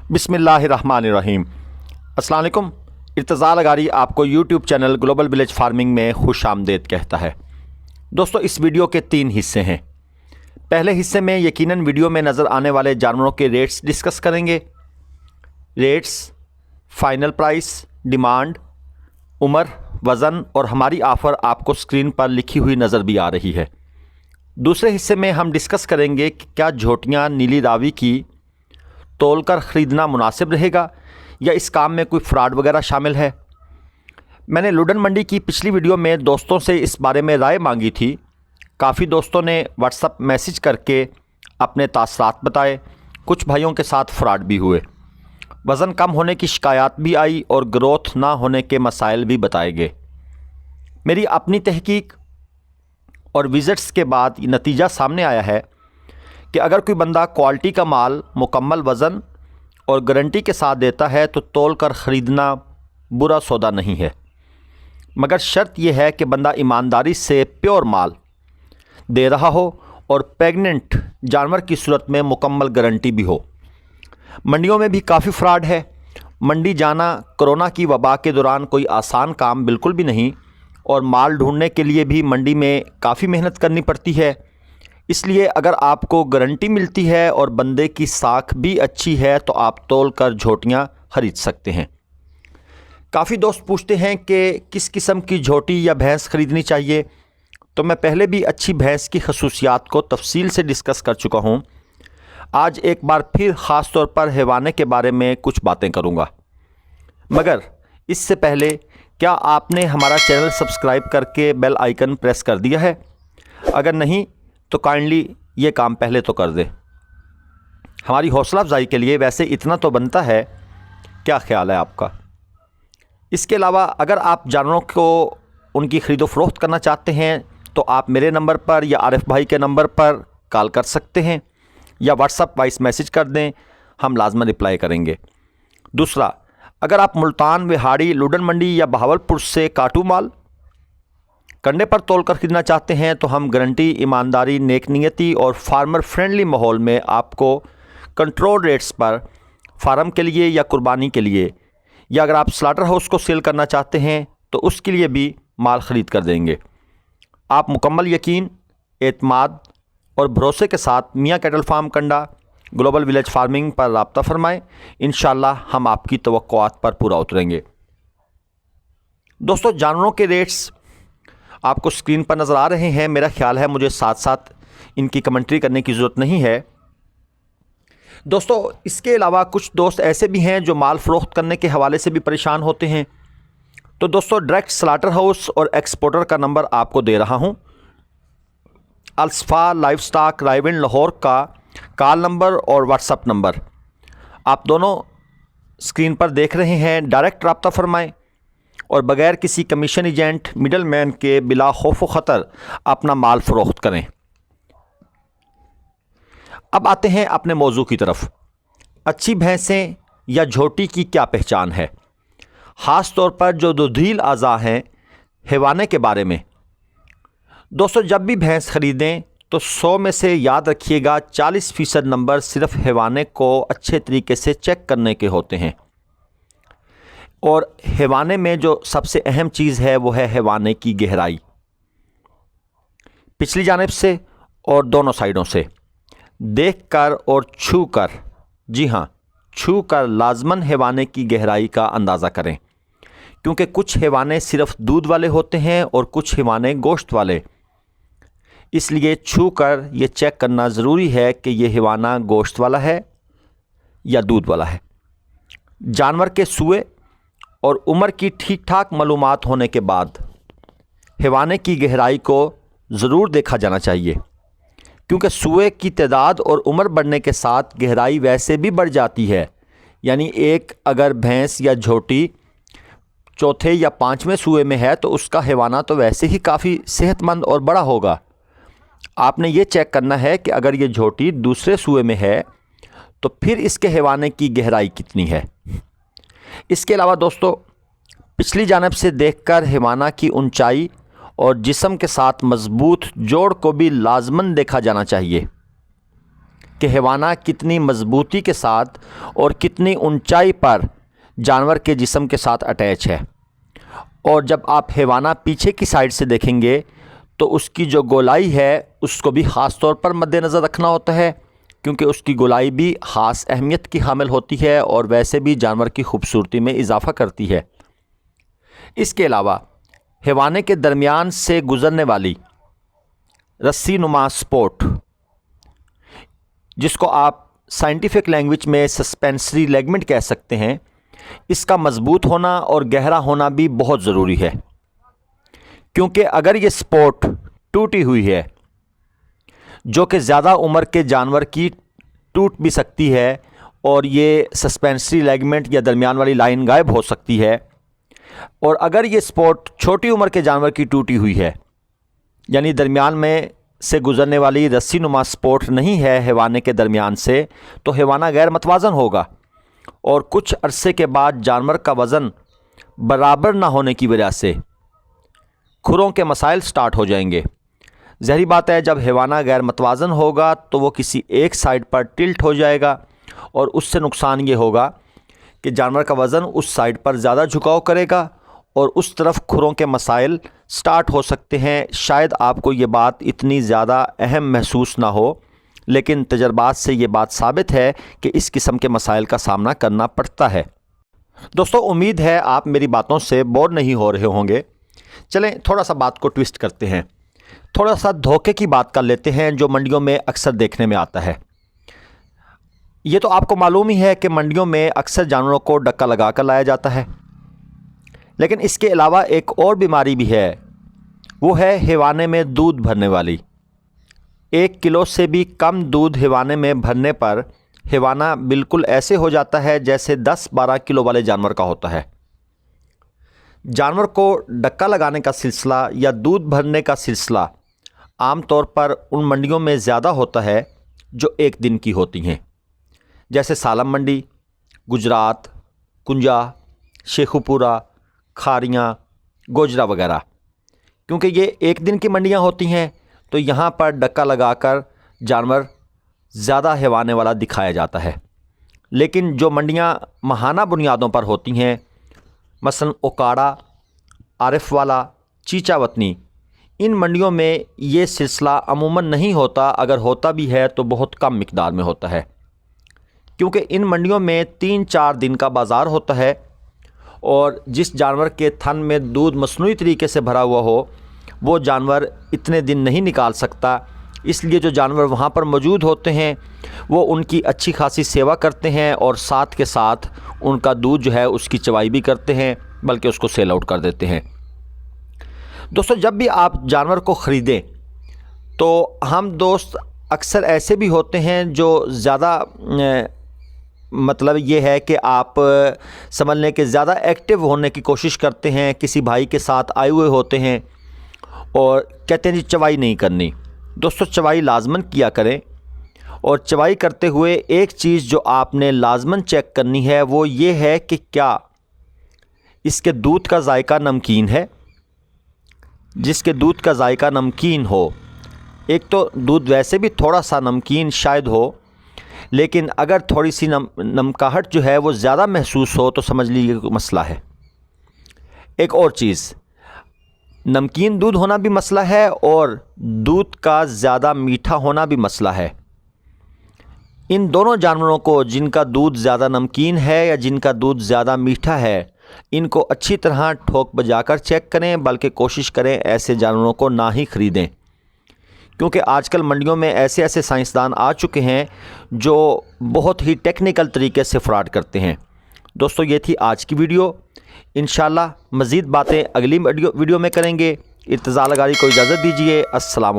बिस्मिल्लाहिर्रहमानिर्रहीम। अस्सलाम वालेकुम। इर्तज़ा लगारी आपको YouTube channel global village farming में खुश आमदेद कहता है। दोस्तों, इस वीडियो के 3 हिस्से हैं। पहले हिस्से में यकीनन वीडियो में नज़र आने वाले जानवरों के रेट्स डिस्कस करेंगे। रेट्स, फाइनल प्राइस, डिमांड, उम्र, वज़न और हमारी ऑफ़र आपको स्क्रीन पर लिखी हुई नज़र भी आ रही है। दूसरे हिस्से में हम डिस्कस करेंगे कि क्या झोटियाँ नीली रावी की तोलकर ख़रीदना मुनासिब रहेगा या इस काम में कोई फ्रॉड वगैरह शामिल है। मैंने लुडन मंडी की पिछली वीडियो में दोस्तों से इस बारे में राय मांगी थी। काफ़ी दोस्तों ने व्हाट्सएप मैसेज करके अपने तासरात बताए। कुछ भाइयों के साथ फ्रॉड भी हुए। वज़न कम होने की शिकायत भी आई और ग्रोथ ना होने के मसाइल भी बताए गए। मेरी अपनी तहकीक और विज़िट्स के बाद ये नतीजा सामने आया है कि अगर कोई बंदा क्वालिटी का माल मुकम्मल वज़न और गारंटी के साथ देता है तो तोल कर ख़रीदना बुरा सौदा नहीं है, मगर शर्त यह है कि बंदा ईमानदारी से प्योर माल दे रहा हो और प्रेग्नेंट जानवर की सूरत में मुकम्मल गारंटी भी हो। मंडियों में भी काफ़ी फ्रॉड है। मंडी जाना कोरोना की वबा के दौरान कोई आसान काम बिल्कुल भी नहीं और माल ढूंढने के लिए भी मंडी में काफ़ी मेहनत करनी पड़ती है। इसलिए अगर आपको गारंटी मिलती है और बंदे की साख भी अच्छी है तो आप तोल कर झोटियाँ ख़रीद सकते हैं। काफ़ी दोस्त पूछते हैं कि किस किस्म की झोटी या भैंस ख़रीदनी चाहिए, तो मैं पहले भी अच्छी भैंस की खसूसियात को तफसील से डिस्कस कर चुका हूँ। आज एक बार फिर ख़ास तौर पर हैवाने के बारे में कुछ बातें करूँगा, मगर इससे पहले क्या आपने हमारा चैनल सब्सक्राइब करके बेल आइकन प्रेस कर दिया है? अगर नहीं तो काइंडली ये काम पहले तो कर दे। हमारी हौसला अफजाई के लिए वैसे इतना तो बनता है। क्या ख्याल है आपका? इसके अलावा अगर आप जानवरों को उनकी ख़रीदो फ़रोख्त करना चाहते हैं तो आप मेरे नंबर पर या आरिफ भाई के नंबर पर कॉल कर सकते हैं या व्हाट्सएप वॉइस मैसेज कर दें, हम लाजमन रिप्लाई करेंगे। दूसरा, अगर आप मुल्तान, विहाड़ी, लुडन मंडी या बहावलपुर से काटू माल कंडे पर तोल कर ख़रीदना चाहते हैं तो हम गारंटी, ईमानदारी, नेकनीयती और फार्मर फ्रेंडली माहौल में आपको कंट्रोल रेट्स पर फार्म के लिए या कुर्बानी के लिए, या अगर आप स्लाटर हाउस को सेल करना चाहते हैं तो उसके लिए भी माल ख़रीद कर देंगे। आप मुकम्मल यकीन, एतमाद और भरोसे के साथ मियाँ कैटल फार्म कंडा ग्लोबल विलेज फार्मिंग पर राब्ता फरमाएँ। इंशाअल्लाह हम आपकी तवक्कुआत पर पूरा उतरेंगे। दोस्तों, जानवरों के रेट्स आपको स्क्रीन पर नज़र आ रहे हैं। मेरा ख्याल है मुझे साथ साथ इनकी कमेंट्री करने की ज़रूरत नहीं है। दोस्तों, इसके अलावा कुछ दोस्त ऐसे भी हैं जो माल फ़रोख्त करने के हवाले से भी परेशान होते हैं। तो दोस्तों, डायरेक्ट स्लाटर हाउस और एक्सपोर्टर का नंबर आपको दे रहा हूं। अल्सफ़ा लाइव स्टॉक रायविंड लाहौर का कॉल नंबर और व्हाट्सएप नंबर आप दोनों स्क्रीन पर देख रहे हैं। डायरेक्ट रब्ता फरमाएँ और बग़ैर किसी कमीशन एजेंट, मिडल मैन के बिला खौफ व ख़तर अपना माल फ़रोख्त करें। अब आते हैं अपने मौजू की तरफ। अच्छी भैंसें या झोटी की क्या पहचान है, ख़ास तौर पर जो दुधील आज़ा हैं हैवाने के बारे में। दोस्तों, जब भी भैंस ख़रीदें तो 100 में से याद रखिएगा 40% नंबर सिर्फ़ हैवाने को अच्छे तरीके से चेक करने के होते हैं। और हैवाने में जो सबसे अहम चीज़ है वो है हैवाने की गहराई, पिछली जानिब से और दोनों साइडों से देखकर और छू कर, जी हाँ, छू कर लाजमन हैवाने की गहराई का अंदाज़ा करें, क्योंकि कुछ हैवाने सिर्फ़ दूध वाले होते हैं और कुछ हैवाने गोश्त वाले। इसलिए छू कर ये चेक करना ज़रूरी है कि ये हैवाना गोश्त वाला है या दूध वाला है। जानवर के सूए और उम्र की ठीक ठाक मालूमात होने के बाद हैवाने की गहराई को ज़रूर देखा जाना चाहिए, क्योंकि सूए की तादाद और उम्र बढ़ने के साथ गहराई वैसे भी बढ़ जाती है। यानी एक अगर भैंस या झोटी चौथे या 5वें सूए में है तो उसका हैवाना तो वैसे ही काफ़ी सेहतमंद और बड़ा होगा। आपने ये चेक करना है कि अगर ये झोटी दूसरे सूए में है तो फिर इसके हैवाने की गहराई कितनी है। इसके अलावा दोस्तों, पिछली जानिब से देखकर हैवाना की ऊंचाई और जिस्म के साथ मजबूत जोड़ को भी लाजमन देखा जाना चाहिए। کہ حیوانہ کتنی مضبوطی کے ساتھ اور کتنی اونچائی پر جانور کے جسم کے ساتھ اٹیچ ہے۔ اور جب آپ حیوانہ پیچھے کی سائڈ سے دیکھیں گے تو اس کی جو گولائی ہے اس کو بھی خاص طور پر مد نظر رکھنا ہوتا ہے، کیونکہ اس کی گولائی بھی خاص اہمیت کی حامل ہوتی ہے اور ویسے بھی جانور کی خوبصورتی میں اضافہ کرتی ہے۔ اس کے علاوہ حیوانے کے درمیان سے گزرنے والی رسی نما سپورٹ، جس کو آپ سائنٹیفک لینگویج میں سسپینسری لیگمنٹ کہہ سکتے ہیں، اس کا مضبوط ہونا اور گہرا ہونا بھی بہت ضروری ہے، کیونکہ اگر یہ سپورٹ ٹوٹی ہوئی ہے، جو کہ زیادہ عمر کے جانور کی ٹوٹ بھی سکتی ہے اور یہ سسپینسری لیگمنٹ یا درمیان والی لائن غائب ہو سکتی ہے، اور اگر یہ سپورٹ چھوٹی عمر کے جانور کی ٹوٹی ہوئی ہے، یعنی درمیان میں سے گزرنے والی رسی نما سپورٹ نہیں ہے حیوانے کے درمیان سے، تو حیوانہ غیر متوازن ہوگا اور کچھ عرصے کے بعد جانور کا وزن برابر نہ ہونے کی وجہ سے کھروں کے مسائل سٹارٹ ہو جائیں گے۔ ظاہری بات ہے، جب حیوانہ غیر متوازن ہوگا تو وہ کسی ایک سائڈ پر ٹلٹ ہو جائے گا اور اس سے نقصان یہ ہوگا کہ جانور کا وزن اس سائڈ پر زیادہ جھکاؤ کرے گا اور اس طرف کھروں کے مسائل سٹارٹ ہو سکتے ہیں۔ شاید آپ کو یہ بات اتنی زیادہ اہم محسوس نہ ہو، لیکن تجربات سے یہ بات ثابت ہے کہ اس قسم کے مسائل کا سامنا کرنا پڑتا ہے۔ دوستو، امید ہے آپ میری باتوں سے بور نہیں ہو رہے ہوں گے۔ چلیں تھوڑا سا بات کو ٹویسٹ کرتے ہیں، تھوڑا سا دھوکے کی بات کر لیتے ہیں جو منڈیوں میں اکثر دیکھنے میں آتا ہے۔ یہ تو آپ کو معلوم ہی ہے کہ منڈیوں میں اکثر جانوروں کو ڈکا لگا کر لایا جاتا ہے، لیکن اس کے علاوہ ایک اور بیماری بھی ہے، وہ ہے حیوانے میں دودھ بھرنے والی۔ 1 کلو سے بھی کم دودھ حیوانے میں بھرنے پر حیوانہ بالکل ایسے ہو جاتا ہے جیسے 10-12 کلو والے جانور کا ہوتا ہے۔ جانور کو ڈکا لگانے کا سلسلہ یا دودھ بھرنے کا سلسلہ عام طور پر ان منڈیوں میں زیادہ ہوتا ہے جو ایک دن کی ہوتی ہیں، جیسے سالم منڈی، گجرات، کنجا، شیخو پورہ، کھاریاں، گوجرا وغیرہ۔ کیونکہ یہ ایک دن کی منڈیاں ہوتی ہیں تو یہاں پر ڈکا لگا کر جانور زیادہ حیوانے والا دکھایا جاتا ہے۔ لیکن جو منڈیاں ماہانہ بنیادوں پر ہوتی ہیں، مثلا اوکاڑا، عارف والا، چیچا وطنی، ان منڈیوں میں یہ سلسلہ عموماً نہیں ہوتا، اگر ہوتا بھی ہے تو بہت کم مقدار میں ہوتا ہے، کیونکہ ان منڈیوں میں 3-4 دن کا بازار ہوتا ہے اور جس جانور کے تھن میں دودھ مصنوعی طریقے سے بھرا ہوا ہو وہ جانور اتنے دن نہیں نکال سکتا۔ اس لیے جو جانور وہاں پر موجود ہوتے ہیں وہ ان کی اچھی خاصی سیوا کرتے ہیں اور ساتھ کے ساتھ ان کا دودھ جو ہے اس کی چوائی بھی کرتے ہیں، بلکہ اس کو سیل آؤٹ کر دیتے ہیں۔ دوستو، جب بھی آپ جانور کو خریدیں تو ہم دوست اکثر ایسے بھی ہوتے ہیں جو زیادہ مطلب یہ ہے کہ آپ سمجھ لیں کہ زیادہ ایکٹیو ہونے کی کوشش کرتے ہیں، کسی بھائی کے ساتھ آئے ہوئے ہوتے ہیں اور کہتے ہیں جی چوائی نہیں کرنی۔ دوستو، چوائی لازماً کیا کریں، اور چوائی کرتے ہوئے ایک چیز جو آپ نے لازماً چیک کرنی ہے وہ یہ ہے کہ کیا اس کے دودھ کا ذائقہ نمکین ہے۔ جس کے دودھ کا ذائقہ نمکین ہو، ایک تو دودھ ویسے بھی تھوڑا سا نمکین شاید ہو، لیکن اگر تھوڑی سی نمکاہٹ جو ہے وہ زیادہ محسوس ہو تو سمجھ لیجیے کہ مسئلہ ہے۔ ایک اور چیز، نمکین دودھ ہونا بھی مسئلہ ہے اور دودھ کا زیادہ میٹھا ہونا بھی مسئلہ ہے۔ ان دونوں جانوروں کو، جن کا دودھ زیادہ نمکین ہے یا جن کا دودھ زیادہ میٹھا ہے، ان کو اچھی طرح ٹھوک بجا کر چیک کریں، بلکہ کوشش کریں ایسے جانوروں کو نہ ہی خریدیں، کیونکہ آج کل منڈیوں میں ایسے سائنسدان آ چکے ہیں جو بہت ہی ٹیکنیکل طریقے سے فراڈ کرتے ہیں۔ دوستو، یہ تھی آج کی ویڈیو۔ انشاءاللہ مزید باتیں اگلی ویڈیو میں کریں گے۔ ارتضیٰ لغاری کو اجازت دیجیے۔ السلام علیکم۔